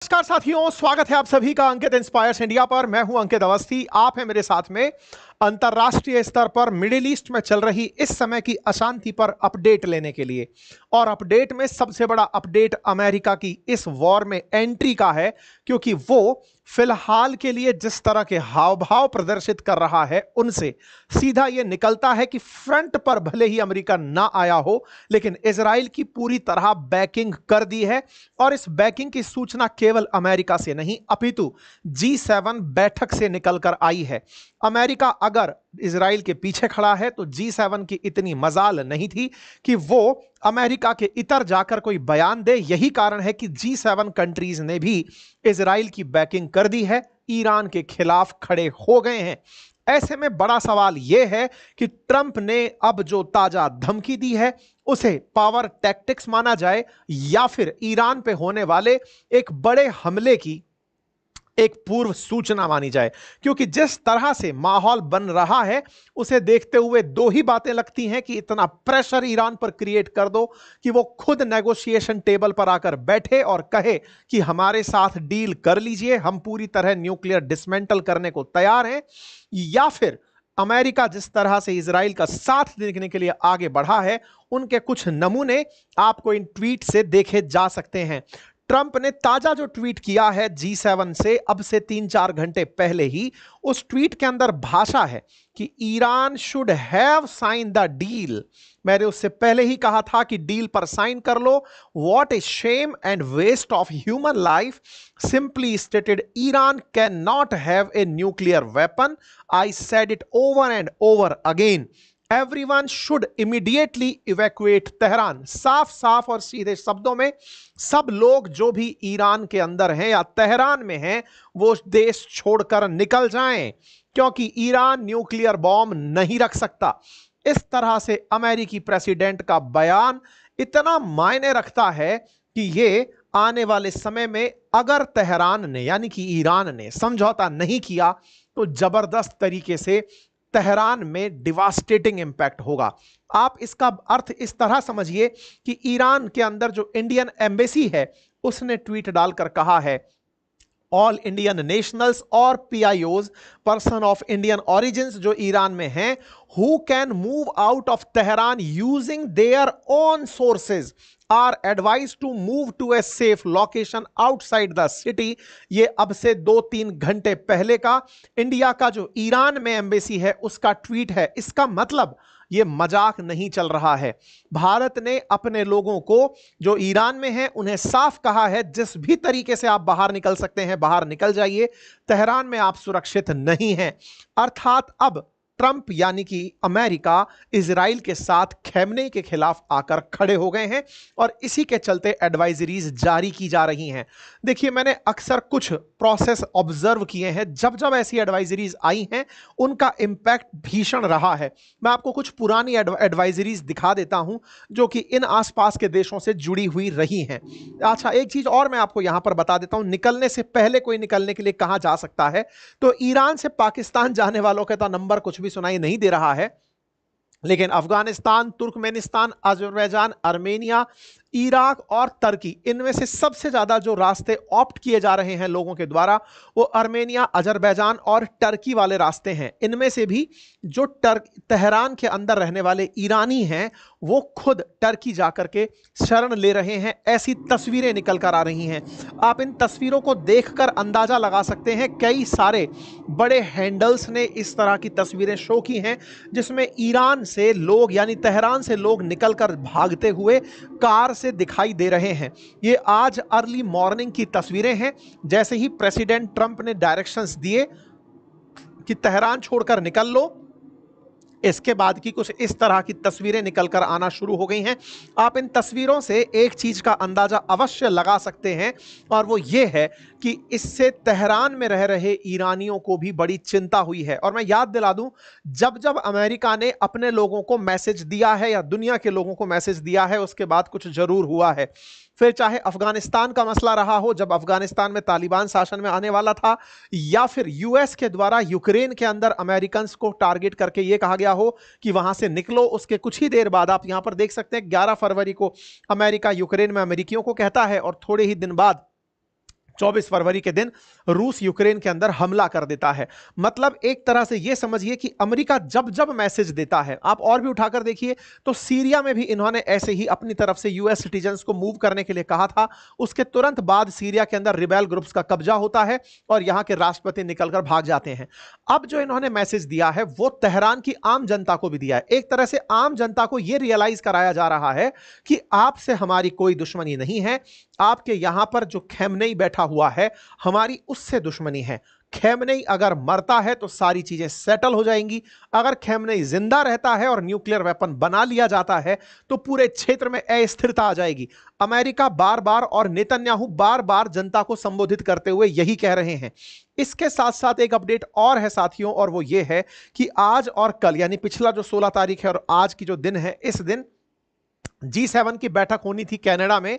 नमस्कार साथियों, स्वागत है आप सभी का अंकित इंस्पायर्स इंडिया पर। मैं हूं अंकित अवस्थी। आप हैं मेरे साथ में अंतरराष्ट्रीय स्तर पर मिडिल ईस्ट में चल रही इस समय की अशांति पर अपडेट लेने के लिए। और अपडेट में सबसे बड़ा अपडेट अमेरिका की इस वॉर में एंट्री का है, क्योंकि वो फिलहाल के लिए जिस तरह के हाव भाव प्रदर्शित कर रहा है उनसे सीधा यह निकलता है कि फ्रंट पर भले ही अमेरिका ना आया हो, लेकिन इजराइल की पूरी तरह बैकिंग कर दी है। और इस बैकिंग की सूचना केवल अमेरिका से नहीं अपितु G7 बैठक से निकलकर आई है। अमेरिका अगर इजराइल के पीछे खड़ा है तो G7 की इतनी मजाल नहीं थी कि वो अमेरिका के इतर जाकर कोई बयान दे। यही कारण है कि G7 कंट्रीज ने भी इजराइल की बैकिंग कर दी है, ईरान के खिलाफ खड़े हो गए हैं। ऐसे में बड़ा सवाल यह है कि ट्रंप ने अब जो ताजा धमकी दी है उसे पावर टैक्टिक्स माना जाए या फिर ईरान पे होने वाले एक बड़े हमले की एक पूर्व सूचना मानी जाए। क्योंकि जिस तरह से माहौल बन रहा है उसे देखते हुए दो ही बातें लगती हैं कि इतना प्रेशर ईरान पर क्रिएट कर दो कि वो खुद नेगोशिएशन टेबल पर आकर बैठे और कहे कि हमारे साथ डील कर लीजिए, हम पूरी तरह न्यूक्लियर डिसमेंटल करने को तैयार हैं। या फिर अमेरिका जिस तरह से इजराइल का साथ देने के लिए आगे बढ़ा है, उनके कुछ नमूने आपको इन ट्वीट से देखे जा सकते हैं। ट्रंप ने ताजा जो ट्वीट किया है G7 से अब से 3-4 घंटे पहले ही, उस ट्वीट के अंदर भाषा है कि Iran should have sign the deal. मैंने उससे पहले ही कहा था कि डील पर साइन कर लो। What a shame and waste of human life. Simply stated, Iran can not have a nuclear weapon. I said it over and over again. Everyone should immediately evacuate Tehran. साफ साफ और सीधे शब्दों में सब लोग जो भी ईरान के अंदर हैं या तेहरान में हैं वो देश छोड़कर निकल जाएं, क्योंकि ईरान न्यूक्लियर बॉम्ब नहीं रख सकता। इस तरह से अमेरिकी प्रेसिडेंट का बयान इतना मायने रखता है कि ये आने वाले समय में अगर तेहरान ने यानी कि ईरान ने समझौता नहीं किया तो जबरदस्त तरीके से तेहरान में डिवास्टेटिंग इंपैक्ट होगा। आप इसका अर्थ इस तरह समझिए कि ईरान के अंदर जो इंडियन एम्बेसी है उसने ट्वीट डालकर कहा है, ऑल इंडियन नेशनल्स और PIOs, person of Indian origins जो ईरान में हैं, who can move out of Tehran using their own sources are advise to move to a safe location outside the city. ये अब से 2-3 घंटे पहले का इंडिया का जो ईरान में एम्बेसी है उसका ट्वीट है। इसका मतलब ये मजाक नहीं चल रहा है। भारत ने अपने लोगों को जो ईरान में हैं उन्हें साफ कहा है, जिस भी तरीके से आप बाहर निकल सकते हैं बाहर निकल जाइए, तेहरान में आप सुरक्षित नहीं हैं। अर्थात अब ट्रंप यानी कि अमेरिका इजराइल के साथ खैमने के खिलाफ आकर खड़े हो गए हैं और इसी के चलते एडवाइजरीज जारी की जा रही हैं। देखिए, मैंने अक्सर कुछ प्रोसेस ऑब्जर्व किए हैं, जब जब ऐसी एडवाइजरीज आई हैं उनका इंपैक्ट भीषण रहा है। मैं आपको कुछ पुरानी एडवाइजरीज दिखा देता हूं जो कि इन आसपास के देशों से जुड़ी हुई रही हैं। अच्छा, एक चीज और मैं आपको यहां पर बता देता हूं, निकलने से पहले कोई निकलने के लिए कहां जा सकता है। तो ईरान से पाकिस्तान जाने वालों का तो नंबर कुछ भी सुनाई नहीं दे रहा है, लेकिन Afghanistan, Turkmenistan, Azerbaijan, Armenia, Iraq और तुर्की, इनमें से सबसे ज्यादा जो रास्ते ऑप्ट किए जा रहे हैं लोगों के द्वारा वो आर्मेनिया, अजरबैजान और टर्की वाले रास्ते हैं। इनमें से भी जो तेहरान के अंदर रहने वाले ईरानी हैं वो खुद टर्की जाकर के शरण ले रहे हैं। ऐसी तस्वीरें निकल कर आ रही हैं। आप इन तस्वीरों को देखकर अंदाजा लगा सकते हैं, कई सारे बड़े हैंडल्स ने इस तरह की तस्वीरें शो की हैं जिसमें ईरान से लोग यानी तेहरान से लोग निकलकर भागते हुए कार से दिखाई दे रहे हैं। ये आज अर्ली मॉर्निंग की तस्वीरें हैं, जैसे ही प्रेसिडेंट ट्रंप ने डायरेक्शंस दिए कि तेहरान छोड़कर निकल लो, इसके बाद की कुछ इस तरह की तस्वीरें निकलकर आना शुरू हो गई हैं। आप इन तस्वीरों से एक चीज का अंदाजा अवश्य लगा सकते हैं और वो ये है कि इससे तेहरान में रह रहे ईरानियों को भी बड़ी चिंता हुई है। और मैं याद दिला दूं, जब जब अमेरिका ने अपने लोगों को मैसेज दिया है या दुनिया के लोगों को मैसेज दिया है उसके बाद कुछ जरूर हुआ है। फिर चाहे अफगानिस्तान का मसला रहा हो, जब अफगानिस्तान में तालिबान शासन में आने वाला था, या फिर यूएस के द्वारा यूक्रेन के अंदर अमेरिकन को टारगेट करके यह कहा गया हो कि वहां से निकलो। उसके कुछ ही देर बाद आप यहां पर देख सकते हैं 11 फरवरी को अमेरिका यूक्रेन में अमेरिकियों को कहता है और थोड़े ही दिन बाद 24 फरवरी के दिन रूस यूक्रेन के अंदर हमला कर देता है। मतलब एक तरह से यह समझिए कि अमेरिका जब जब मैसेज देता है, आप और भी उठाकर देखिए, तो सीरिया में भी इन्होंने ऐसे ही अपनी तरफ से यूएस सिटीजन्स को मूव करने के लिए कहा था। उसके तुरंत बाद सीरिया के अंदर रिबेल ग्रुप्स का कब्जा होता है और यहां के राष्ट्रपति निकलकर भाग जाते हैं। अब जो इन्होंने मैसेज दिया है वो तेहरान की आम जनता को भी दिया है। एक तरह से आम जनता को यह रियलाइज कराया जा रहा है कि आपसे हमारी कोई दुश्मनी नहीं है, आपके यहां पर जो खैमनेई बैठा हुआ है हमारी उससे दुश्मनी है। खैमनेई अगर मरता है तो सारी चीजें सेटल हो जाएंगी, अगर खैमनेई जिंदा रहता है और न्यूक्लियर वेपन बना लिया जाता है तो पूरे क्षेत्र में अस्थिरता आ जाएगी। अमेरिका बार बार और नेतन्याहू बार बार जनता को संबोधित करते हुए यही कह रहे हैं। इसके साथ साथ एक अपडेट और है साथियों, और वो ये है कि आज और कल यानी पिछला जो 16 तारीख है और आज की जो दिन है, इस दिन G7 की बैठक होनी थी कनाडा में।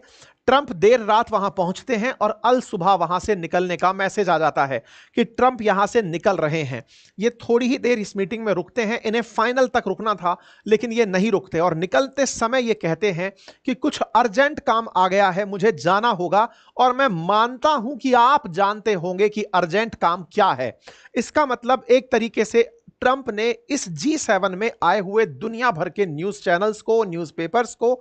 ट्रंप देर रात वहां पहुंचते हैं और अल सुबह वहां से निकलने का मैसेज आ जाता है कि ट्रंप यहां से निकल रहे हैं। ये थोड़ी ही देर इस मीटिंग में रुकते हैं, इन्हें फाइनल तक रुकना था लेकिन ये नहीं रुकते और निकलते समय ये कहते हैं कि कुछ अर्जेंट काम आ गया है, मुझे जाना होगा और मैं मानता हूं कि आप जानते होंगे कि अर्जेंट काम क्या है। इसका मतलब एक तरीके से ट्रंप ने इस G7 में आए हुए दुनिया भर के न्यूज चैनल्स को, न्यूज़पेपर्स को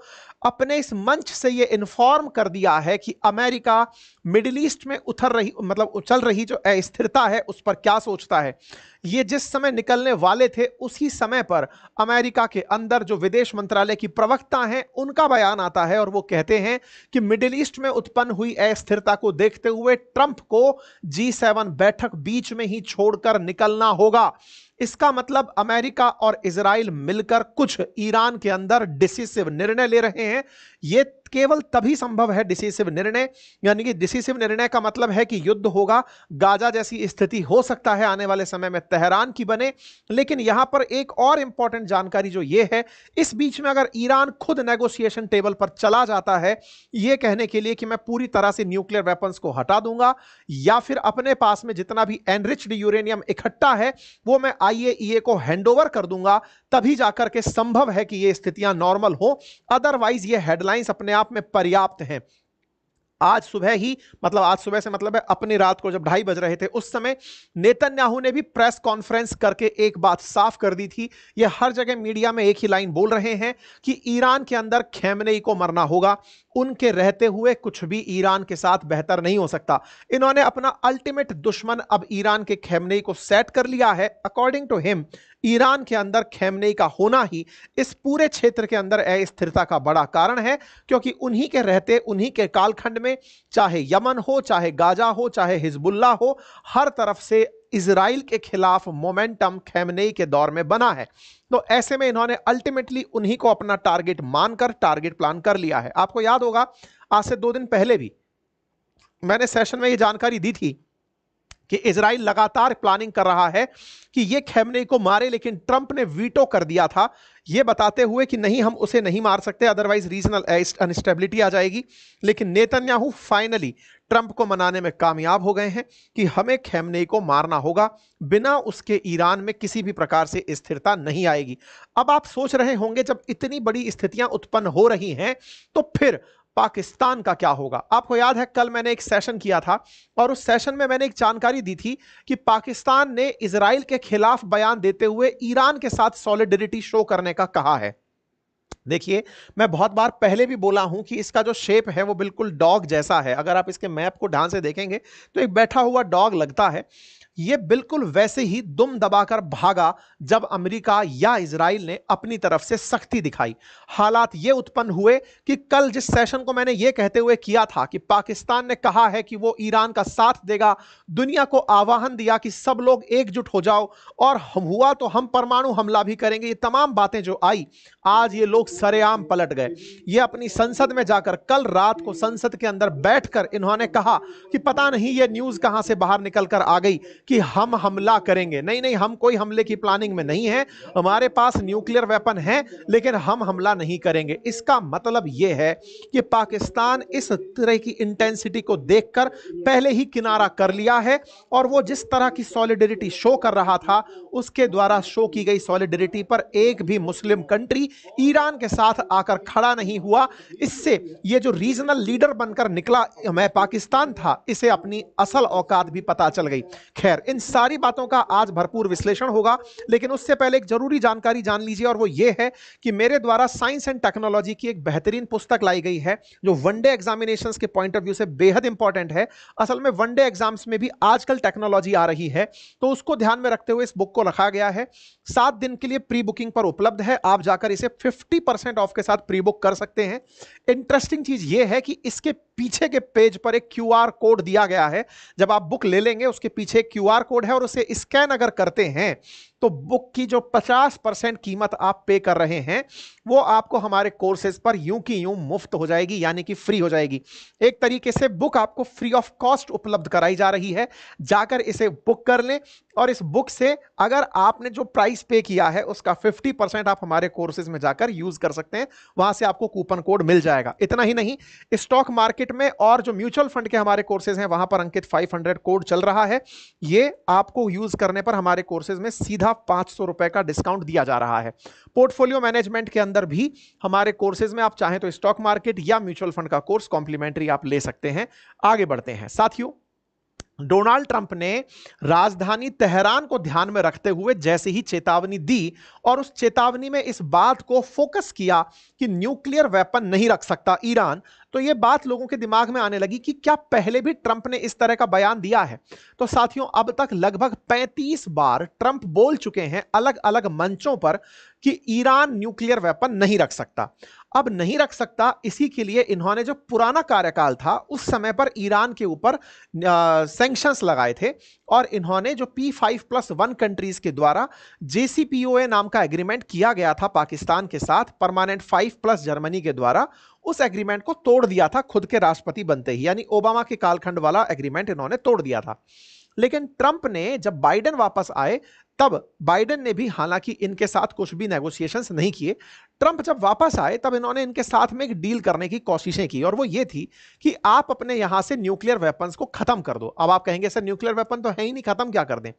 अपने इस मंच से यह इन्फॉर्म कर दिया है कि अमेरिका मिडिल ईस्ट में चल रही जो अस्थिरता है उस पर क्या सोचता है। ये जिस समय निकलने वाले थे उसी समय पर अमेरिका के अंदर जो विदेश मंत्रालय की प्रवक्ता हैं उनका बयान आता है और वो कहते हैं कि मिडिल ईस्ट में उत्पन्न हुई अस्थिरता को देखते हुए ट्रंप को G7 बैठक बीच में ही छोड़कर निकलना होगा। इसका मतलब अमेरिका और इजराइल मिलकर कुछ ईरान के अंदर डिसिसिव निर्णय ले रहे हैं। यह केवल तभी संभव है डिसिसिव निर्णय, यानी कि डिसिसिव निर्णय का मतलब है कि युद्ध होगा, गाजा जैसी स्थिति हो सकता है आने वाले समय में तेहरान की बने। लेकिन यहां पर एक और इंपॉर्टेंट जानकारी जो यह है, इस बीच में अगर ईरान खुद नेगोशिएशन टेबल पर चला जाता है यह कहने के लिए कि मैं पूरी तरह से न्यूक्लियर वेपन्स को हटा दूंगा या फिर अपने पास में जितना भी एनरिच्ड यूरेनियम इकट्ठा है वो मैं IAEA को हैंडओवर कर दूंगा, तभी जाकर के संभव है कि ये स्थितियां नॉर्मल हो। अदरवाइज ये हेडलाइंस अपने आप में पर्याप्त हैं। आज सुबह ही, आज सुबह से मतलब है अपनी रात को जब 2:30 बज रहे थे उस समय नेतन्याहू ने भी प्रेस कॉन्फ्रेंस करके एक बात साफ कर दी थी। ये हर जगह मीडिया में एक ही लाइन बोल रहे हैं कि ईरान के अंदर खैमनेई को मरना होगा, उनके रहते हुए कुछ भी ईरान के साथ बेहतर नहीं हो सकता। इन्होंने अपना अल्टीमेट दुश्मन अब ईरान के खैमनेई को सेट कर लिया है। अकॉर्डिंग टू हिम ईरान के अंदर खैमनेई का होना ही इस पूरे क्षेत्र के अंदर अस्थिरता का बड़ा कारण है, क्योंकि उन्हीं के रहते, उन्हीं के कालखंड में चाहे यमन हो, चाहे गाजा हो, चाहे हिजबुल्ला हो, हर तरफ से इजराइल के खिलाफ मोमेंटम खैमनेई के दौर में बना है। तो ऐसे में इन्होंने अल्टीमेटली उन्हीं को अपना टारगेट मानकर टारगेट प्लान कर लिया है। आपको याद होगा आज से 2 दिन पहले भी मैंने सेशन में यह जानकारी दी थी कि इजराइल लगातार प्लानिंग कर रहा है कि यह खैमनेई को मारे, लेकिन ट्रंप ने वीटो कर दिया था यह बताते हुए कि नहीं, हम उसे नहीं मार सकते, अदरवाइज रीजनल अनस्टेबिलिटी आ जाएगी। लेकिन नेतन्याहू फाइनली ट्रंप को मनाने में कामयाब हो गए हैं कि हमें खैमनेई को मारना होगा, बिना उसके ईरान में किसी भी प्रकार से स्थिरता नहीं आएगी। अब आप सोच रहे होंगे जब इतनी बड़ी स्थितियां उत्पन्न हो रही हैं तो फिर पाकिस्तान का क्या होगा। आपको याद है कल मैंने एक सेशन किया था और उस सेशन में मैंने एक जानकारी दी थी कि पाकिस्तान ने इजराइल के खिलाफ बयान देते हुए ईरान के साथ सॉलिडरिटी शो करने का कहा है। देखिए, मैं बहुत बार पहले भी बोला हूं कि इसका जो शेप है वो बिल्कुल डॉग जैसा है। अगर आप इसके मैप को ध्यान से देखेंगे तो एक बैठा हुआ डॉग लगता है। ये बिल्कुल वैसे ही दुम दबाकर भागा जब अमेरिका या इजराइल ने अपनी तरफ से सख्ती दिखाई। हालात ये उत्पन्न हुए कि कल जिस सेशन को मैंने ये कहते हुए किया था कि पाकिस्तान ने कहा है कि वो ईरान का साथ देगा, दुनिया को आह्वान दिया कि सब लोग एकजुट हो जाओ और हम हुआ तो हम परमाणु हमला भी करेंगे, ये तमाम बातें जो आई, आज ये लोग सरेआम पलट गए। ये अपनी संसद में जाकर कल रात को संसद के अंदर बैठकर इन्होंने कहा कि पता नहीं ये न्यूज कहां से बाहर निकल कर आ गई कि हम हमला करेंगे। नहीं नहीं, हम कोई हमले की प्लानिंग में नहीं है, हमारे पास न्यूक्लियर वेपन है, लेकिन हम हमला नहीं करेंगे। इसका मतलब यह है कि पाकिस्तान इस तरह की इंटेंसिटी को देखकर पहले ही किनारा कर लिया है, और वो जिस तरह की सॉलिडरिटी शो कर रहा था, उसके द्वारा शो की गई सॉलिडरिटी पर एक भी मुस्लिम कंट्री ईरान के साथ आकर खड़ा नहीं हुआ। इससे ये जो रीजनल लीडर बनकर निकला मैं पाकिस्तान था, इसे अपनी असल औकात भी पता चल गई। खैर, इन सारी बातों का आज भरपूर विश्लेषण होगा, लेकिन उससे पहले एक जरूरी जानकारी जान लीजिए, और वो ये है कि मेरे द्वारा साइंस एंड टेक्नोलॉजी की एक बेहतरीन पुस्तक लाई गई है, जो वनडे एग्जामिनेशंस के पॉइंट ऑफ व्यू से बेहद इंपॉर्टेंट है। असल में वनडे एग्जाम्स में भी आजकल टेक्नोलॉजी आ रही है, तो उसको ध्यान में रखते हुए इस बुक को रखा गया है। 7 दिन के लिए प्री बुकिंग पर उपलब्ध है, आप जाकर इसे 50% ऑफ के साथ प्री बुक कर सकते हैं। इंटरेस्टिंग चीज यह है कि इसके पीछे के पेज पर एक क्यूआर कोड दिया गया है। जब आप बुक ले लेंगे, उसके पीछे एक क्यूआर कोड है, और उसे स्कैन अगर करते हैं तो बुक की जो 50% कीमत आप पे कर रहे हैं, वो आपको हमारे कोर्सेज पर यूं की यूं मुफ्त हो जाएगी, यानी कि फ्री हो जाएगी। एक तरीके से बुक आपको फ्री ऑफ कॉस्ट उपलब्ध कराई जा रही है। जाकर इसे बुक कर लें, और इस बुक से अगर आपने जो प्राइस पे किया है उसका 50% आप हमारे कोर्सेज में जाकर यूज कर सकते हैं। वहां से आपको कूपन कोड मिल जाएगा। इतना ही नहीं, स्टॉक मार्केट में और जो म्यूचुअल फंड के हमारे कोर्सेज हैं, वहां पर अंकित 500 कोड चल रहा है। ये आपको यूज करने पर हमारे कोर्सेज में सीधा 500 रुपए का डिस्काउंट दिया जा रहा है। पोर्टफोलियो मैनेजमेंट के अंदर भी हमारे कोर्सेज में आप चाहें तो स्टॉक मार्केट या म्यूचुअल फंड का कोर्स कॉम्प्लीमेंट्री आप ले सकते हैं। आगे बढ़ते हैं साथियों। डोनाल्ड ट्रंप ने राजधानी तेहरान को ध्यान में रखते हुए जैसे ही चेतावनी दी, और उस चेतावनी में इस बात को फोकस किया कि न्यूक्लियर वेपन नहीं रख सकता ईरान, तो यह बात लोगों के दिमाग में आने लगी कि क्या पहले भी ट्रंप ने इस तरह का बयान दिया है। तो साथियों, अब तक लगभग 35 बार ट्रंप बोल चुके हैं अलग अलग मंचों पर कि ईरान न्यूक्लियर वेपन नहीं रख सकता। अब नहीं रख सकता, इसी के लिए इन्होंने जो पुराना कार्यकाल था उस समय पर ईरान के ऊपर सैंक्शंस लगाए थे, और इन्होंने जो P5+1 कंट्रीज के द्वारा JCPOA नाम का एग्रीमेंट किया गया था पाकिस्तान के साथ, परमानेंट 5+ जर्मनी के द्वारा, उस एग्रीमेंट को तोड़ दिया था खुद के राष्ट्रपति बनते ही, यानी ओबामा के कालखंड वाला एग्रीमेंट इन्होंने तोड़ दिया था। लेकिन ट्रंप ने जब बाइडेन वापस आए, तब बाइडेन ने भी हालांकि इनके साथ कुछ भी नेगोशिएशंस नहीं किए। ट्रंप जब वापस आए तब इन्होंने इनके साथ में एक डील करने की कोशिशें की, और वो ये थी कि आप अपने यहां से न्यूक्लियर वेपन्स को खत्म कर दो। अब आप कहेंगे सर न्यूक्लियर वेपन तो है ही नहीं, खत्म क्या कर दें।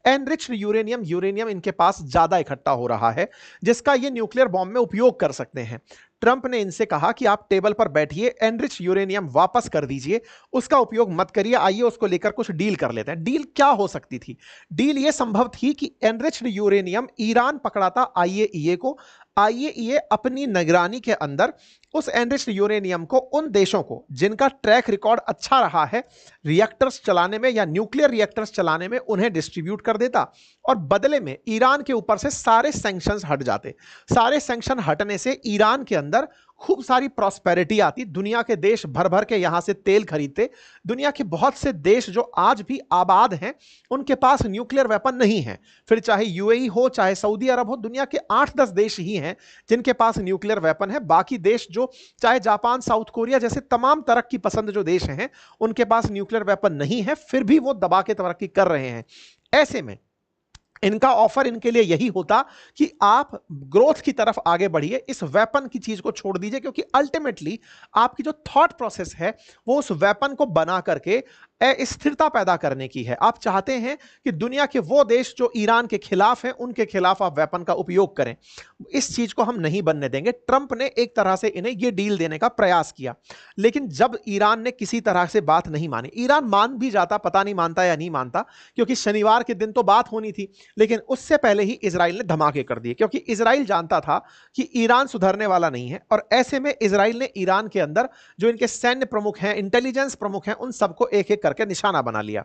एनरिच्ड यूरेनियम इनके पास ज्यादा इकट्ठा हो रहा है, जिसका ये न्यूक्लियर बॉम्ब में उपयोग कर सकते हैं। ट्रंप ने इनसे कहा कि आप टेबल पर बैठिए, एनरिच यूरेनियम वापस कर दीजिए, उसका उपयोग मत करिए, आइए उसको लेकर कुछ डील कर लेते हैं। डील क्या हो सकती थी? डील यह संभव थी कि एनरिच्ड यूरेनियम ईरान पकड़ाता आईएईए को, आईएईए अपनी निगरानी के अंदर उस एनरिच्ड यूरेनियम को उन देशों को जिनका ट्रैक रिकॉर्ड अच्छा रहा है रिएक्टर्स चलाने में या न्यूक्लियर रिएक्टर्स चलाने में, उन्हें डिस्ट्रीब्यूट कर देता, और बदले में ईरान के ऊपर से सारे सैंक्शंस हट जाते। सारे सैंक्शन हटने से ईरान के अंदर खूब सारी प्रॉस्पेरिटी आती, दुनिया के देश भर भर के यहां से तेल खरीदते। दुनिया के बहुत से देश जो आज भी आबाद हैं, उनके पास न्यूक्लियर वेपन नहीं है, फिर चाहे यूएई हो चाहे सऊदी अरब हो, दुनिया के 8-10 देश ही हैं जिनके पास न्यूक्लियर वेपन है। बाकी देश जो चाहे जापान, साउथ कोरिया जैसे तमाम तरक्की पसंद जो देश हैं, उनके पास न्यूक्लियर वेपन नहीं है, फिर भी वो दबा के तरक्की कर रहे हैं। ऐसे में इनका ऑफर इनके लिए यही होता कि आप ग्रोथ की तरफ आगे बढ़िए, इस वेपन की चीज को छोड़ दीजिए, क्योंकि अल्टीमेटली आपकी जो थॉट प्रोसेस है वो उस वेपन को बना करके स्थिरता पैदा करने की है। आप चाहते हैं कि दुनिया के वो देश जो ईरान के खिलाफ हैं, उनके खिलाफ आप वेपन का उपयोग करें। इस चीज को हम नहीं बनने देंगे। ट्रंप ने एक तरह से इन्हें यह डील देने का प्रयास किया, लेकिन जब ईरान ने किसी तरह से बात नहीं मानी, ईरान मान भी जाता, पता नहीं मानता या नहीं मानता, क्योंकि शनिवार के दिन तो बात होनी थी, लेकिन उससे पहले ही इजराइल ने धमाके कर दिए, क्योंकि इजराइल जानता था कि ईरान सुधरने वाला नहीं है। और ऐसे में इजराइल ने ईरान के अंदर जो इनके सैन्य प्रमुख हैं, इंटेलिजेंस प्रमुख हैं, उन सबको एक एक करके निशाना बना लिया।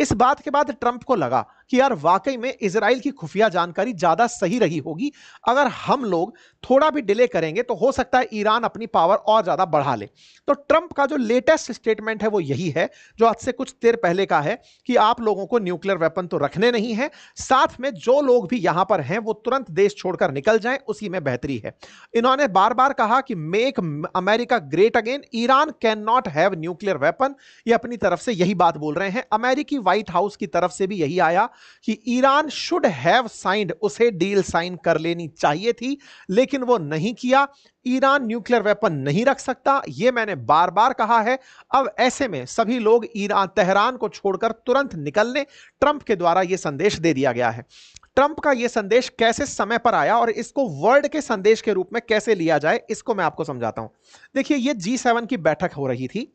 इस बात के बाद ट्रंप को लगा कि यार वाकई में इजराइल की खुफिया जानकारी ज्यादा सही रही होगी। अगर हम लोग थोड़ा भी डिले करेंगे तो हो सकता है ईरान अपनी पावर और ज्यादा बढ़ा ले। तो ट्रंप का जो लेटेस्ट स्टेटमेंट है वो यही है, जो आज से कुछ देर पहले का है, कि आप लोगों को न्यूक्लियर वेपन तो रखने नहीं है, साथ में जो लोग भी यहां पर हैं वो तुरंत देश छोड़कर निकल जाएं, उसी में बेहतरी है। इन्होंने बार बार कहा कि make America great again, Iran can not have nuclear weapon, ये अपनी तरफ से यही बात बोल रहे हैं। अमेरिकी व्हाइट हाउस की तरफ से भी यही आया कि ईरान शुड हैव साइंड, उसे डील साइन कर लेनी चाहिए थी, लेकिन वो नहीं किया। ईरान न्यूक्लियर वेपन नहीं रख सकता, यह मैंने बार बार कहा है। अब ऐसे में सभी लोग ईरान तेहरान को छोड़कर तुरंत निकल लें। ट्रंप के द्वारा यह संदेश दे दिया गया है। ट्रंप का यह संदेश कैसे समय पर आया और इसको वर्ल्ड के संदेश के रूप में कैसे लिया जाए, इसको मैं आपको समझाता हूं। देखिए, यह G7 की बैठक हो रही थी।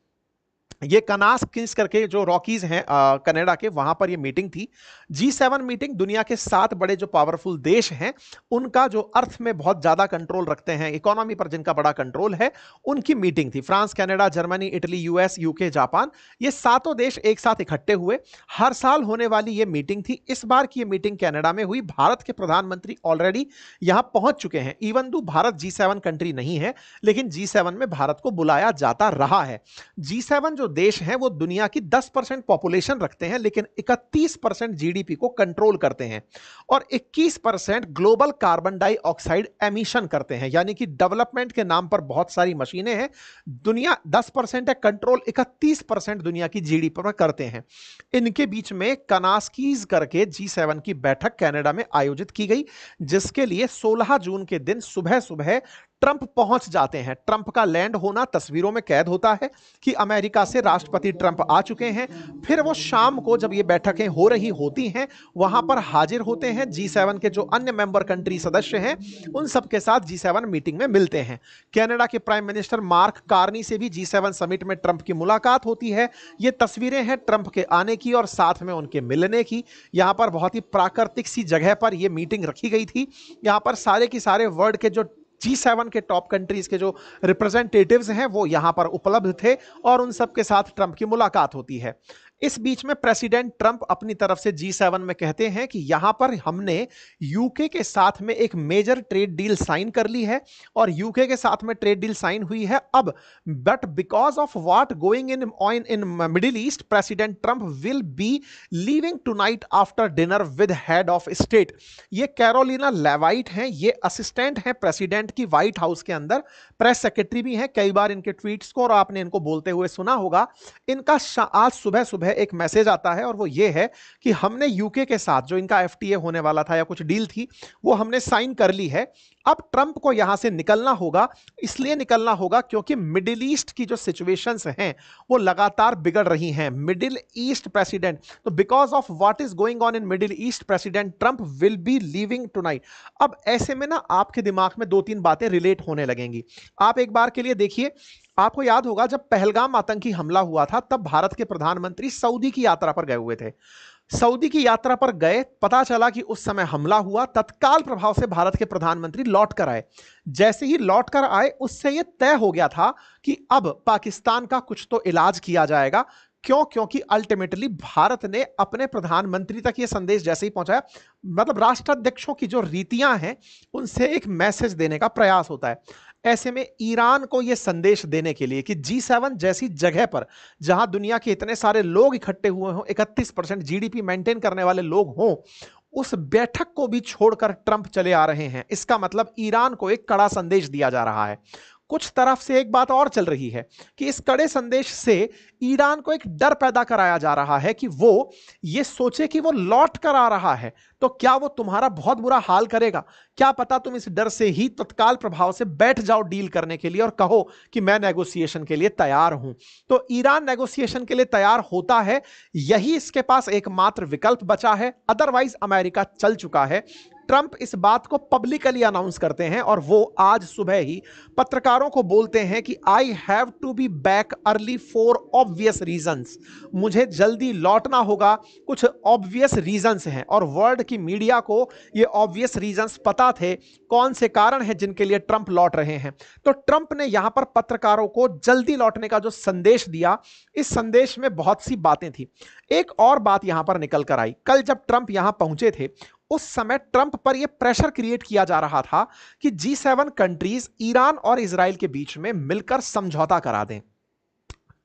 ये कनास किंग्स करके जो रॉकीज हैं कनाडा के, वहां पर ये मीटिंग थी। G7 मीटिंग दुनिया के 7 बड़े जो पावरफुल देश हैं, उनका जो अर्थ में बहुत ज्यादा कंट्रोल रखते हैं, इकोनॉमी पर जिनका बड़ा कंट्रोल है, उनकी मीटिंग थी। France, Canada, Germany, Italy, US, UK, Japan, ये सातों देश एक साथ इकट्ठे हुए। हर साल होने वाली ये मीटिंग थी। इस बार की ये मीटिंग कनाडा में हुई। भारत के प्रधानमंत्री ऑलरेडी यहां पहुंच चुके हैं। Even though Bharat G7 country नहीं है, लेकिन G7 में भारत को बुलाया जाता रहा है। G7 जो देश हैं वो दुनिया की 10% पॉपुलेशन रखते हैं, लेकिन 31% जीडीपी को कंट्रोल करते हैं और 21% ग्लोबल कार्बन डाइऑक्साइड एमिशन करते हैं। यानी कि डेवलपमेंट के नाम पर बहुत सारी मशीनें हैं। दुनिया 10% है कंट्रोल, 31% दुनिया की जीडीपी पर करते हैं। इनके बीच में कनास्कीज करके G7 की बैठक कनाडा में आयोजित की गई, जिसके लिए 16 जून के दिन सुबह सुबह ट्रंप पहुंच जाते हैं। ट्रंप का लैंड होना तस्वीरों में कैद होता है कि अमेरिका से राष्ट्रपति ट्रंप आ चुके हैं। फिर वो शाम को जब ये बैठकें हो रही होती हैं, वहां पर हाजिर होते हैं। G7 के जो अन्य मेंबर कंट्री सदस्य हैं, उन सब के साथ G7 मीटिंग में मिलते हैं। कनाडा के प्राइम मिनिस्टर मार्क कार्नी से भी G7 समिट में ट्रंप की मुलाकात होती है। ये तस्वीरें हैं ट्रंप के आने की और साथ में उनके मिलने की। यहां पर बहुत ही प्राकृतिक सी जगह पर यह मीटिंग रखी गई थी। यहां पर सारे की सारे वर्ल्ड के जो G7 के टॉप कंट्रीज के जो रिप्रेजेंटेटिव्स हैं वो यहां पर उपलब्ध थे और उन सब के साथ ट्रंप की मुलाकात होती है। इस बीच में प्रेसिडेंट ट्रंप अपनी तरफ से G7 में कहते हैं कि यहां पर हमने यूके के साथ में एक मेजर ट्रेड डील साइन कर ली है और यूके के साथ में ट्रेड डील साइन हुई है अब, but because of what going in middle east, president Trump will be leaving tonight after dinner with head of state. ये कैरोलिना लेवाइट हैं, ये असिस्टेंट हैं प्रेसिडेंट की व्हाइट हाउस के अंदर, प्रेस सेक्रेटरी भी हैं। कई बार इनके ट्वीट्स को और आपने इनको बोलते हुए सुना होगा। इनका आज सुबह सुबह एक मैसेज आता है और वो ये है कि हमने यूके के साथ जो इनका एफटीए होने वाला था या कुछ डील थी, वो हमने साइन कर ली है। अब ट्रंप को यहां से निकलना होगा। इसलिए निकलना होगा क्योंकि मिडिल ईस्ट की जो सिचुएशंस हैं वो लगातार बिगड़ रही हैं। मिडिल ईस्ट प्रेसिडेंट, तो because of what is going on in middle east, president Trump will be leaving tonight. अब ऐसे में ना आपके दिमाग में 2-3 बातें रिलेट होने लगेंगी। आप एक बार के लिए देखिए, आपको याद होगा जब पहलगाम आतंकी हमला हुआ था, तब भारत के प्रधानमंत्री सऊदी की यात्रा पर गए हुए थे। सऊदी की यात्रा पर गए, पता चला कि उस समय हमला हुआ, तत्काल प्रभाव से भारत के प्रधानमंत्री लौट कर आए। जैसे ही लौट कर आए, उससे यह तय हो गया था कि अब पाकिस्तान का कुछ तो इलाज किया जाएगा। क्यों? क्योंकि अल्टीमेटली भारत ने अपने प्रधानमंत्री तक यह संदेश जैसे ही पहुंचाया, मतलब राष्ट्राध्यक्षों की जो रीतियां हैं उनसे एक मैसेज देने का प्रयास होता है। ऐसे में ईरान को यह संदेश देने के लिए कि G7 जैसी जगह पर जहां दुनिया के इतने सारे लोग इकट्ठे हुए हों, 31% जीडीपी मेंटेन करने वाले लोग हों, उस बैठक को भी छोड़कर ट्रंप चले आ रहे हैं। इसका मतलब ईरान को एक कड़ा संदेश दिया जा रहा है। कुछ तरफ से एक बात और चल रही है कि इस कड़े संदेश से ईरान को एक डर पैदा कराया जा रहा है कि वो ये सोचे कि वो लौट कर आ रहा है तो क्या वो तुम्हारा बहुत बुरा हाल करेगा। क्या पता तुम इस डर से ही तत्काल प्रभाव से बैठ जाओ डील करने के लिए और कहो कि मैं नेगोशिएशन के लिए तैयार हूं। तो ईरान नेगोशिएशन के लिए तैयार होता है, यही इसके पास एकमात्र विकल्प बचा है। अदरवाइज अमेरिका चल चुका है। ट्रंप इस बात को पब्लिकली अनाउंस करते हैं और वो आज सुबह ही पत्रकारों को बोलते हैं कि I have to be back early for obvious reasons. मुझे जल्दी लौटना होगा, कुछ ऑब्वियस रीजंस हैं और वर्ल्ड की मीडिया को ये ऑब्वियस रीजंस पता थे, कौन से कारण हैं जिनके लिए ट्रंप लौट रहे हैं। तो ट्रंप ने यहां पर पत्रकारों को जल्दी लौटने का जो संदेश दिया, इस संदेश में बहुत सी बातें थी। एक और बात यहां पर निकल कर आई, कल जब ट्रंप यहां पहुंचे थे उस समय ट्रंप पर यह प्रेशर क्रिएट किया जा रहा था कि G7 कंट्रीज ईरान और इजराइल के बीच में मिलकर समझौता करा दें।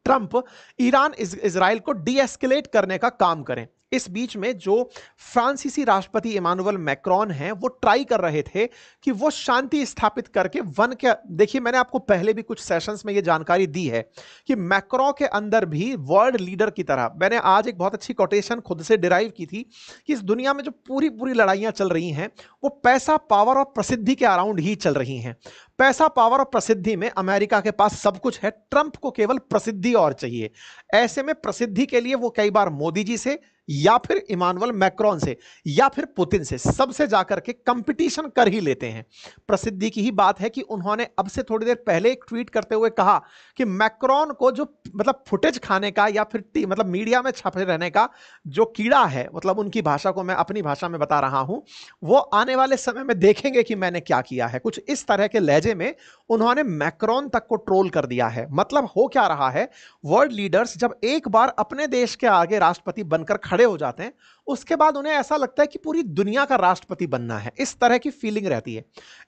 ट्रंप ईरान इजराइल को डी एस्केलेट करने का काम करें। इस बीच में जो फ्रांसीसी राष्ट्रपति इमानुएल मैक्रोन हैं वो ट्राई कर रहे थे कि वो शांति स्थापित करके वन के, देखिए मैंने आपको पहले भी कुछ सेशंस में ये जानकारी दी है कि मैक्रो के अंदर भी वर्ल्ड लीडर की तरह, मैंने आज एक बहुत अच्छी कोटेशन खुद से डिराइव की थी कि इस दुनिया में जो पूरी पूरी लड़ाइयां चल रही हैं वो पैसा, पावर और प्रसिद्धि के अराउंड ही चल रही हैं। पैसा, पावर और प्रसिद्धि में अमेरिका के पास सब कुछ है, ट्रंप को केवल प्रसिद्धि और चाहिए। ऐसे में प्रसिद्धि के लिए वो कई बार मोदी जी से या फिर इमानुएल मैक्रोन से या फिर पुतिन से सबसे जाकर के कंपटीशन कर ही लेते हैं। प्रसिद्धि की ही बात है कि उन्होंने अब से थोड़ी देर पहले एक ट्वीट करते हुए कहा कि मैक्रोन को जो मतलब फुटेज खाने का या फिर मतलब मीडिया में छपे रहने का जो कीड़ा है, मतलब उनकी भाषा को मैं अपनी भाषा में बता रहा हूं, वो आने वाले समय में देखेंगे कि मैंने क्या किया है। कुछ इस तरह के लहजे में उन्होंने मैक्रोन तक को ट्रोल कर दिया है। मतलब हो क्या रहा है, वर्ल्ड लीडर्स जब एक बार अपने देश के आगे राष्ट्रपति बनकर खड़े हो जाते हैं उसके बाद उन्हें ऐसा लगता है कि पूरी दुनिया का राष्ट्रपति बनना है, इस तरह की फीलिंग रहती है।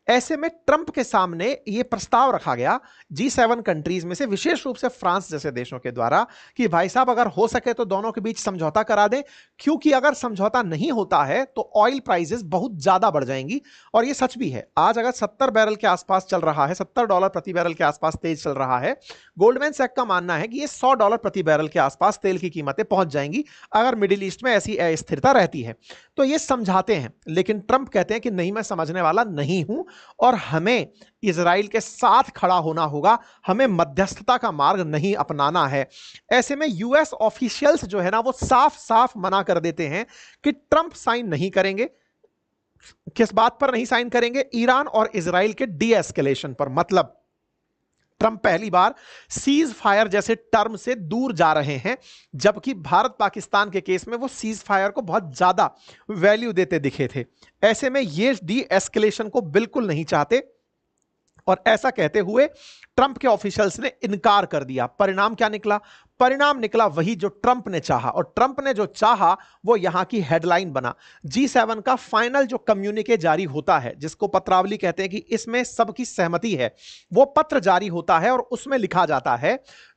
ऐसे में ट्रंप के सामने यह प्रस्ताव रखा गया G7 कंट्रीज में से, विशेष रूप से फ्रांस जैसे देशों के द्वारा, कि भाई साहब अगर हो सके तो दोनों के बीच समझौता करा दें, क्योंकि अगर समझौता नहीं होता है तो ऑयल प्राइसेस बहुत ज्यादा बढ़ जाएंगी। और यह सच भी है। आज अगर 70 बैरल के आसपास चल रहा है, $70 प्रति बैरल के आसपास तेज चल रहा है, गोल्डमैन सैक का मानना है कि यह $100 प्रति बैरल के आसपास तेल की कीमतें पहुंच जाएंगी अगर मिडिल ईस्ट में ऐसी अस्थिरता रहती है। तो ये समझाते हैं, लेकिन ट्रंप कहते हैं कि नहीं, मैं समझने वाला नहीं हूं और हमें इजराइल के साथ खड़ा होना होगा, हमें मध्यस्थता का मार्ग नहीं अपनाना है। ऐसे में यूएस ऑफिशियल्स जो है ना वो साफ साफ मना कर देते हैं कि ट्रंप साइन नहीं करेंगे। किस बात पर नहीं साइन करेंगे? ईरान और इजराइल के डी एस्केलेशन पर। मतलब ट्रंप पहली बार सीज फायर जैसे टर्म से दूर जा रहे हैं, जबकि भारत पाकिस्तान के केस में वो सीज फायर को बहुत ज्यादा वैल्यू देते दिखे थे। ऐसे में ये डी एस्केलेशन को बिल्कुल नहीं चाहते और ऐसा कहते हुए ट्रंप के ऑफिशियल्स ने इनकार कर दिया। परिणाम क्या निकला? परिणाम निकला वही जो ट्रंप ने चाहा, और ट्रंप ने जो चाहा वो यहां की हेडलाइन बना। G7 का फाइनल जो कम्युनिके जारी होता है, जिसको पत्रावली कहते हैं कि इसमें सबकी सहमति है, वो पत्र जारी होता है और उसमें लिखा जाता है,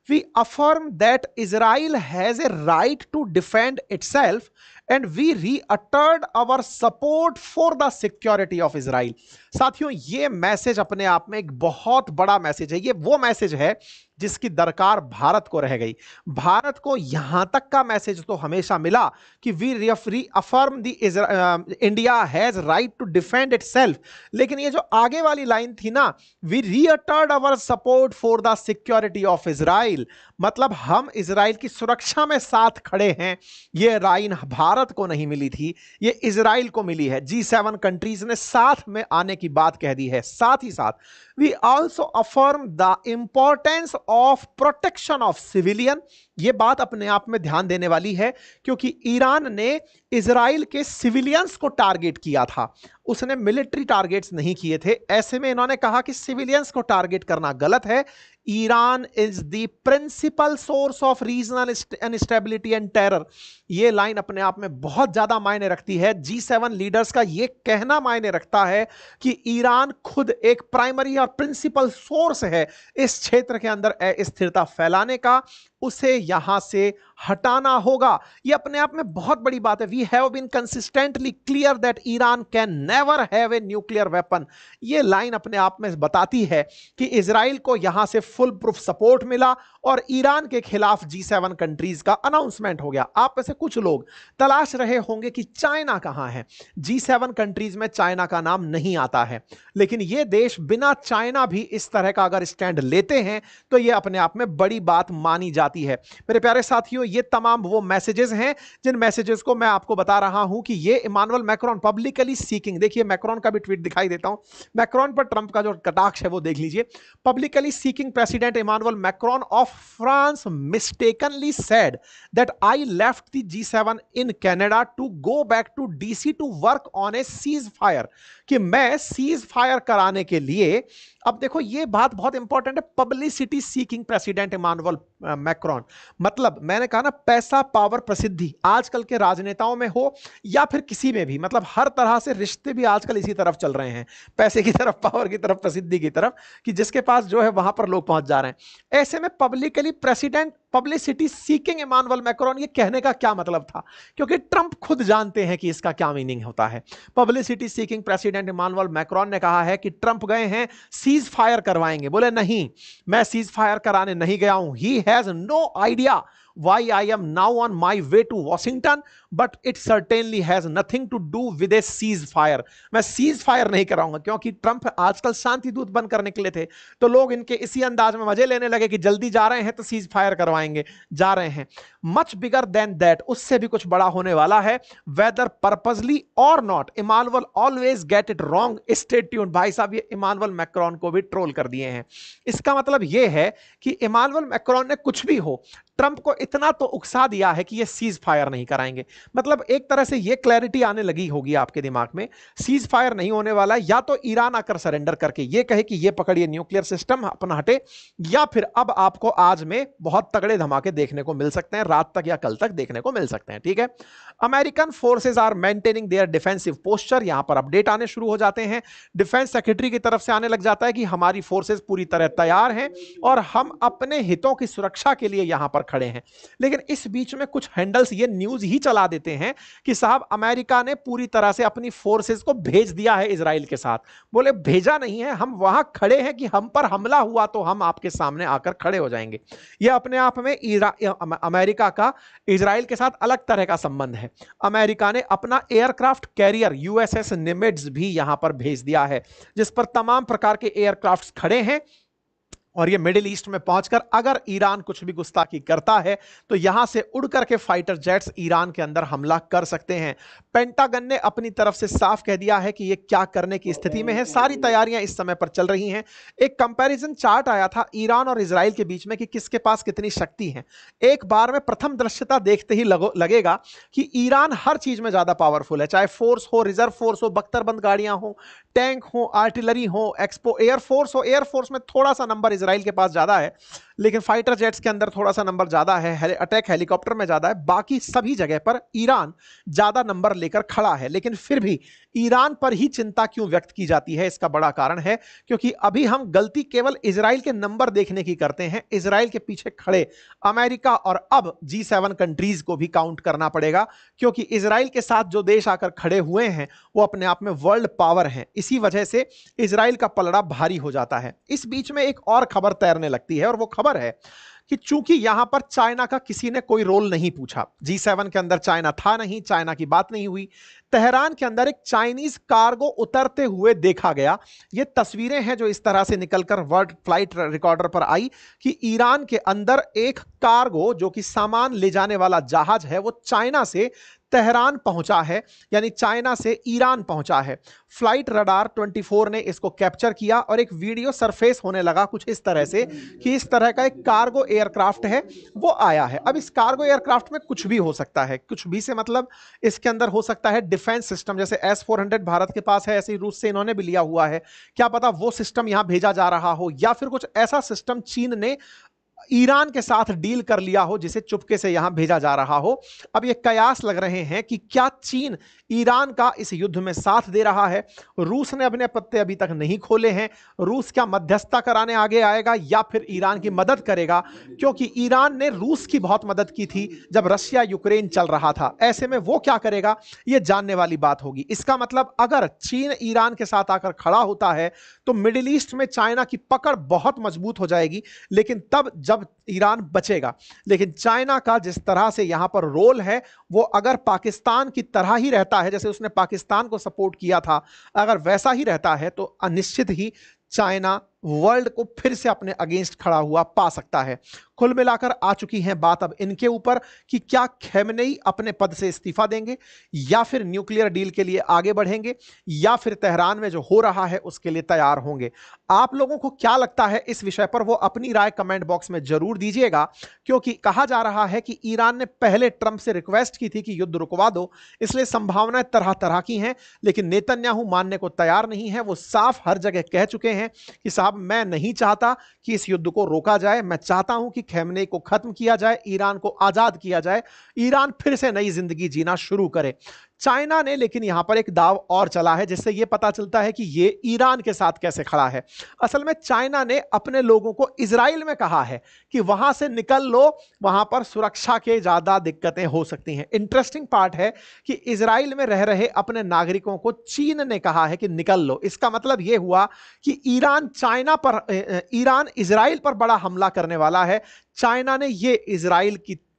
we affirm that Israel has a right to defend itself and we reiterated our support for the security of Israel. साथियों, ये मैसेज अपने आप में एक बहुत बड़ा मैसेज है। ये वो मैसेज है जिसकी दरकार भारत को रह गई। भारत को यहां तक का मैसेज तो हमेशा मिला कि we reaffirm the India has right to defend itself, लेकिन ये जो आगे वाली लाइन थी ना, we reiterated our support for the security of Israel, मतलब हम इजराइल की सुरक्षा में साथ खड़े हैं। ये लाइन भारत को नहीं मिली थी, ये इजराइल को मिली है। G7 कंट्रीज ने साथ में आने की बात कह दी है। साथ ही साथ we also affirm the importance of protection of civilian. यह बात अपने आप में ध्यान देने वाली है, क्योंकि ईरान ने इजराइल के सिविलियंस को टारगेट किया था, उसने मिलिट्री टारगेट्स नहीं किए थे। ऐसे में इन्होंने कहा कि सिविलियंस को टारगेट करना गलत है। Iran is the principal source of regional instability and terror. यह लाइन अपने आप में बहुत ज्यादा मायने रखती है। G7 लीडर्स का यह कहना मायने रखता है कि ईरान खुद एक प्राइमरी और प्रिंसिपल सोर्स है इस क्षेत्र के अंदर अस्थिरता फैलाने का, उसे यहां से हटाना होगा। यह अपने आप में बहुत बड़ी बात है। We have been consistently clear that Iran can never have a nuclear weapon. यह लाइन अपने आप में बताती है कि इजराइल को यहां से फुल प्रूफ सपोर्ट मिला और ईरान के खिलाफ G7 कंट्रीज का अनाउंसमेंट हो गया। आप में से कुछ लोग तलाश रहे होंगे कि चाइना कहां है। G7 कंट्रीज में चाइना का नाम नहीं आता है, लेकिन यह देश बिना चाइना भी इस तरह का अगर स्टैंड लेते हैं तो यह अपने आप में बड़ी बात मानी जाती है। मेरे प्यारे साथियों, ये तमाम वो मैसेजेस हैं जिन मैसेजेस को मैं आपको बता रहा हूं कि ये इमानुएल मैक्रोन पब्लिकली सीकिंग, देखिए मैक्रोन का भी ट्वीट दिखाई देता हूं, मैक्रोन पर ट्रंप का जो कटाक्ष है वो देख लीजिए। Publicly seeking president Emmanuel Macron of France mistakenly said that I left the G7 in Canada to go back to DC to work on a ceasefire, कि मैं सीज फायर कराने के लिए, अब देखो ये बात बहुत इंपॉर्टेंट है, publicity seeking president Emmanuel Macron. मतलब मैंने कहा ना, पैसा, पावर, प्रसिद्धि आजकल के राजनेताओं में हो या फिर किसी में भी, मतलब हर तरह से रिश्ते भी आजकल इसी तरफ चल रहे हैं, पैसे की तरफ, पावर की तरफ, प्रसिद्धि की तरफ, कि जिसके पास जो है वहां पर लोग पहुंच जा रहे हैं। ऐसे में publicly president publicity seeking Emmanuel Macron, ये कहने का क्या मतलब था? क्योंकि ट्रंप खुद जानते हैं कि इसका क्या मीनिंग होता है। Publicity seeking president Emmanuel Macron ने कहा है कि ट्रंप गए हैं सीज फायर करवाएंगे। बोले नहीं, मैं सीज फायर कराने नहीं गया हूं। He has no idea why I am now on my way to Washington, but it certainly has nothing to do with a ceasefire। मैं सीज फायर नहीं कराऊंगा, क्योंकि ट्रंप आजकल शांति दूत बनकर निकले थे, तो लोग इनके इसी अंदाज में मजे लेने लगे कि जल्दी जा रहे हैं तो सीज फायर करवाएंगे, जा रहे हैं। मच बिगर देन दैट, उससे भी कुछ बड़ा होने वाला है। वेदर पर्पसली और not, Emmanuel always get it wrong, stay tuned. भाई साहब, ये इमानुअल मैक्रोन को भी ट्रोल कर दिए हैं। इसका मतलब यह है कि इमानुअल मैक्रोन ने कुछ भी हो, ट्रंप को इतना तो उकसा दिया है कि ये सीज फायर नहीं कराएंगे। मतलब एक तरह से ये क्लैरिटी आने लगी होगी आपके दिमाग में, सीज फायर नहीं होने वाला। या तो ईरान आकर सरेंडर करके ये कहे कि ये पकड़िए न्यूक्लियर सिस्टम अपना हटे, या फिर अब आपको आज में बहुत तगड़े धमाके देखने को मिल सकते हैं, रात तक या कल तक देखने को मिल सकते हैं। ठीक है, American forces are maintaining their defensive posture. यहां पर अपडेट आने शुरू हो जाते हैं, डिफेंस सेक्रेटरी की तरफ से आने लग जाता है कि हमारी फोर्सेज पूरी तरह तैयार हैं और हम अपने हितों की सुरक्षा के लिए यहां पर खड़े हैं। लेकिन इस बीच में कुछ हैंडल्स ये न्यूज ही चला देते हैं कि साहब अमेरिका ने पूरी तरह से अपनी फोर्सेस को भेज दिया है इजराइल के साथ। बोले भेजा नहीं है, हम वहां खड़े हैं कि हम पर हमला हुआ तो हम आपके सामने आकर खड़े हो जाएंगे। यह अपने आप में अमेरिका का इजराइल के साथ अलग तरह का संबंध है। अमेरिका ने अपना एयरक्राफ्ट कैरियर यूएसएस निमिट्ज भी यहां पर भेज दिया है, जिस पर तमाम प्रकार के एयरक्राफ्ट खड़े हैं। और ये मिडिल ईस्ट में पहुंचकर अगर ईरान कुछ भी गुस्ताखी करता है तो यहां से उड़ करके फाइटर जेट्स ईरान के अंदर हमला कर सकते हैं। पेंटागन ने अपनी तरफ से साफ कह दिया है कि ये क्या करने की स्थिति में है। सारी तैयारियां इस समय पर चल रही हैं। एक कंपैरिजन चार्ट आया था ईरान और इजराइल के बीच में कि किसके पास कितनी शक्ति है। एक बार में प्रथम दृश्यता देखते ही लगेगा कि ईरान हर चीज में ज्यादा पावरफुल है, चाहे फोर्स हो, रिजर्व फोर्स हो, बख्तरबंद गाड़ियां हो, टैंक हो, आर्टिलरी हो, एक्सपो एयरफोर्स हो। एयरफोर्स में थोड़ा सा नंबर इजराइल के पास ज्यादा है, लेकिन फाइटर जेट्स के अंदर थोड़ा सा नंबर ज्यादा है, अटैक हेलीकॉप्टर में ज्यादा है। बाकी सभी जगह पर ईरान ज्यादा नंबर लेकर खड़ा है। लेकिन फिर भी ईरान पर ही चिंता क्यों व्यक्त की जाती है, इसका बड़ा कारण है क्योंकि अभी हम गलती केवल इजराइल के नंबर देखने की करते हैं। इजराइल के पीछे खड़े अमेरिका और अब G7 कंट्रीज को भी काउंट करना पड़ेगा, क्योंकि इजराइल के साथ जो देश आकर खड़े हुए हैं वो अपने आप में वर्ल्ड पावर हैं। इसी वजह से इजराइल का पलड़ा भारी हो जाता है। इस बीच में एक और खबर तैरने लगती है और वो खबर है कि चूंकि यहां पर चाइना का किसी ने कोई रोल नहीं पूछा, G7 के अंदर चाइना था नहीं, चाइना की बात नहीं हुई। तेहरान के अंदर एक चाइनीज कार्गो उतरते हुए देखा गया। ये तस्वीरें हैं जो इस तरह से निकलकर वर्ल्ड फ्लाइट रिकॉर्डर पर आई कि ईरान के अंदर एक कार्गो जो कि सामान ले जाने वाला जहाज है वो चाइना से तेहरान पहुंचा है, यानी चाइना से ईरान पहुंचा है। फ्लाइट रडार 24 ने इसको कैप्चर किया और एक वीडियो सरफेस होने लगा कुछ इस तरह से कि इस तरह का एक कार्गो एयरक्राफ्ट है वो आया है। अब इस कार्गो एयरक्राफ्ट में कुछ भी हो सकता है, कुछ भी से मतलब इसके अंदर हो सकता है डिफेंस सिस्टम, जैसे S-400 भारत के पास है, ऐसे ही रूस से इन्होंने भी लिया हुआ है, क्या पता वो सिस्टम यहां भेजा जा रहा हो, या फिर कुछ ऐसा सिस्टम चीन ने ईरान के साथ डील कर लिया हो जिसे चुपके से यहां भेजा जा रहा हो। अब ये कयास लग रहे हैं कि क्या चीन ईरान का इस युद्ध में साथ दे रहा है। रूस ने अपने पत्ते अभी तक नहीं खोले हैं। रूस क्या मध्यस्थता कराने आगे आएगा या फिर ईरान की मदद करेगा, क्योंकि ईरान ने रूस की बहुत मदद की थी जब रशिया यूक्रेन चल रहा था। ऐसे में वो क्या करेगा ये जानने वाली बात होगी। इसका मतलब अगर चीन ईरान के साथ आकर खड़ा होता है तो मिडिल ईस्ट में चाइना की पकड़ बहुत मजबूत हो जाएगी, लेकिन तब जब ईरान बचेगा। लेकिन चाइना का जिस तरह से यहां पर रोल है वो अगर पाकिस्तान की तरह ही रहता है, जैसे उसने पाकिस्तान को सपोर्ट किया था, अगर वैसा ही रहता है तो अनिश्चित ही चाइना वर्ल्ड को फिर से अपने अगेंस्ट खड़ा हुआ पा सकता है। कुल मिलाकर आ चुकी है बात अब इनके ऊपर कि क्या खैमनेई अपने पद से इस्तीफा देंगे या फिर न्यूक्लियर डील के लिए आगे बढ़ेंगे या फिर तेहरान में जो हो रहा है उसके लिए तैयार होंगे। आप लोगों को क्या लगता है इस विषय पर, वो अपनी राय कमेंट बॉक्स में जरूर दीजिएगा, क्योंकि कहा जा रहा है कि ईरान ने पहले ट्रंप से रिक्वेस्ट की थी कि युद्ध रुकवा दो, इसलिए संभावनाएं तरह तरह की हैं, लेकिन नेतन्याहू मानने को तैयार नहीं है। वो साफ हर जगह कह चुके हैं कि साहब मैं नहीं चाहता कि इस युद्ध को रोका जाए, मैं चाहता हूं कि खैमनेई को खत्म किया जाए, ईरान को आजाद किया जाए, ईरान फिर से नई जिंदगी जीना शुरू करे। चाइना ने लेकिन यहां पर एक दाव और चला है, जिससे यह पता चलता है कि यह ईरान के साथ कैसे खड़ा है। असल में चाइना ने अपने लोगों को इजराइल में कहा है कि वहां से निकल लो, वहां पर सुरक्षा के ज्यादा दिक्कतें हो सकती हैं। इंटरेस्टिंग पार्ट है कि इजराइल में रह रहे अपने नागरिकों को चीन ने कहा है कि निकल लो। इसका मतलब यह हुआ कि ईरान इजराइल पर बड़ा हमला करने वाला है। चाइना ने यह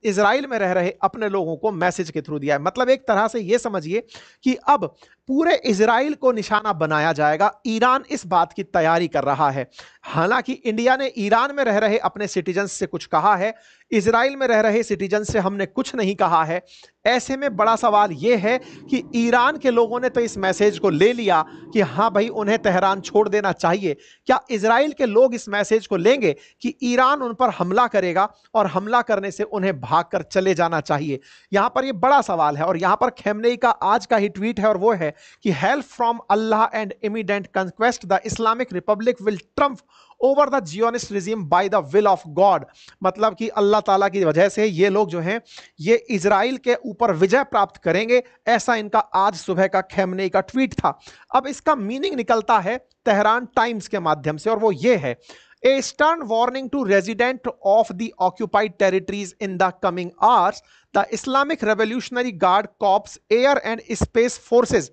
इजराइल में रह रहे अपने लोगों को मैसेज के थ्रू दिया है। मतलब एक तरह से यह समझिए कि अब पूरे इजराइल को निशाना बनाया जाएगा। ईरान इस बात की तैयारी कर रहा है। हालांकि इंडिया ने ईरान में रह रहे अपने सिटीजन से कुछ कहा है, इजराइल में रह रहे सिटीजन से हमने कुछ नहीं कहा है। ऐसे में बड़ा सवाल यह है कि ईरान के लोगों ने तो इस मैसेज को ले लिया कि हां भाई उन्हें तेहरान छोड़ देना चाहिए। क्या इजराइल के लोग इस मैसेज को लेंगे कि ईरान उन पर हमला करेगा और हमला करने से उन्हें भागकर चले जाना चाहिए? यहां पर यह बड़ा सवाल है। और यहां पर खैमनेई का आज का ही ट्वीट है और वो है कि help from Allah and immediate conquest the Islamic Republic will Trump over the Zionist regime by the will of God. मतलब कि अल्लाह ताला की वजह से ये लोग जो हैं ये इजराइल के ऊपर विजय प्राप्त करेंगे, ऐसा इनका आज सुबह का खैमनेई का ट्वीट था। अब इसका मीनिंग निकलता है तेहरान टाइम्स के माध्यम से और वो ये है, A stern warning to residents of the occupied territories in the coming hours. The Islamic Revolutionary Guard Corps Air and Space Forces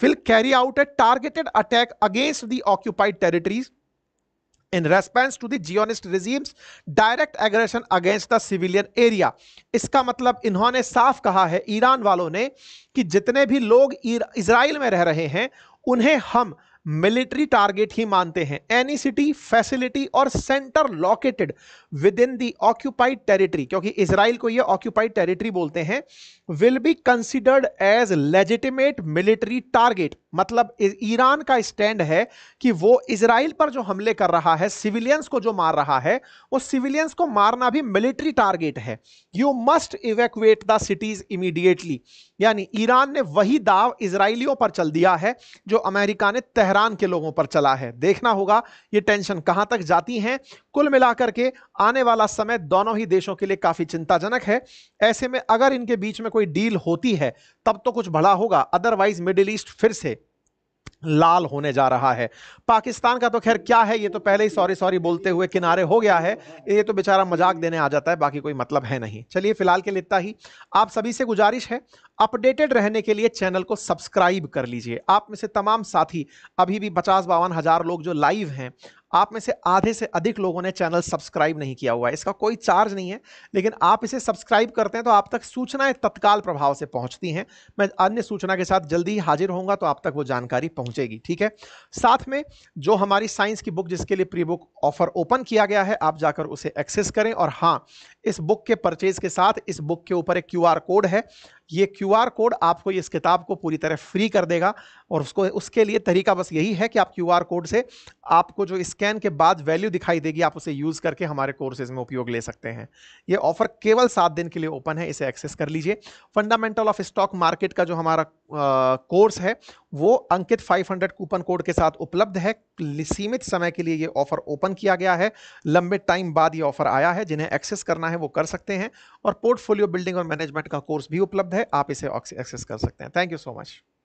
will carry out a targeted attack against the occupied territories in response to the Zionist regime's direct aggression against the civilian area. इसका मतलब इन्होंने साफ कहा है Iran वालों ने कि जितने भी लोग इजराइल में रह रहे हैं उन्हें हम मिलिट्री टारगेट ही मानते हैं। एनी सिटी, फैसिलिटी और centre located within the occupied territory, क्योंकि इजराइल को ये ऑक्यूपाइड टेरिटरी बोलते हैं, will be considered as legitimate military target. मतलब ईरान का स्टैंड है कि वो इजराइल पर जो हमले कर रहा है, सिविलियंस को जो मार रहा है, वो सिविलियंस को मारना भी मिलिट्री टारगेट है। You must evacuate the cities immediately. यानी ईरान ने वही दाव इजराइलियों पर चल दिया है जो अमेरिका ने तेहरान के लोगों पर चला है। देखना होगा ये टेंशन कहां तक जाती है। कुल मिलाकर के आने वाला समय दोनों ही देशों के लिए काफी चिंताजनक है। ऐसे में अगर इनके बीच में कोई डील होती है तब तो कुछ भला होगा, अदरवाइज मिडिल ईस्ट फिर से लाल होने जा रहा है। पाकिस्तान का तो खैर क्या है, ये तो पहले ही सॉरी सॉरी बोलते हुए किनारे हो गया है। ये तो बेचारा मजाक देने आ जाता है, बाकी कोई मतलब है नहीं। चलिए फिलहाल के लिए इतना ही। आप सभी से गुजारिश है अपडेटेड रहने के लिए चैनल को सब्सक्राइब कर लीजिए। आप में से तमाम साथी अभी भी 50-52 हजार लोग जो लाइव हैं, आप में से आधे से अधिक लोगों ने चैनल सब्सक्राइब नहीं किया हुआ है। इसका कोई चार्ज नहीं है, लेकिन आप इसे सब्सक्राइब करते हैं तो आप तक सूचनाएं तत्काल प्रभाव से पहुंचती हैं। मैं अन्य सूचना के साथ जल्दी ही हाजिर होऊंगा तो आप तक वो जानकारी पहुंचेगी। ठीक है, साथ में जो हमारी साइंस की बुक जिसके लिए प्री बुक ऑफर ओपन किया गया है, आप जाकर उसे एक्सेस करें। और हाँ, इस बुक के परचेज के साथ इस बुक के ऊपर एक QR कोड है। ये QR कोड आपको इस किताब को पूरी तरह फ्री कर देगा और उसके लिए तरीका बस यही है कि आप QR कोड से आपको जो स्कैन के बाद वैल्यू दिखाई देगी, आप उसे यूज करके हमारे कोर्सेज में उपयोग ले सकते हैं। ये ऑफर केवल 7 दिन के लिए ओपन है, इसे एक्सेस कर लीजिए। फंडामेंटल ऑफ स्टॉक मार्केट का जो हमारा कोर्स है वो अंकित 500 कूपन कोड के साथ उपलब्ध है। सीमित समय के लिए ये ऑफर ओपन किया गया है, लंबे टाइम बाद ये ऑफर आया है। जिन्हें एक्सेस करना है वो कर सकते हैं। और पोर्टफोलियो बिल्डिंग और मैनेजमेंट का कोर्स भी उपलब्ध है, आप इसे एक्सेस कर सकते हैं। Thank you so much.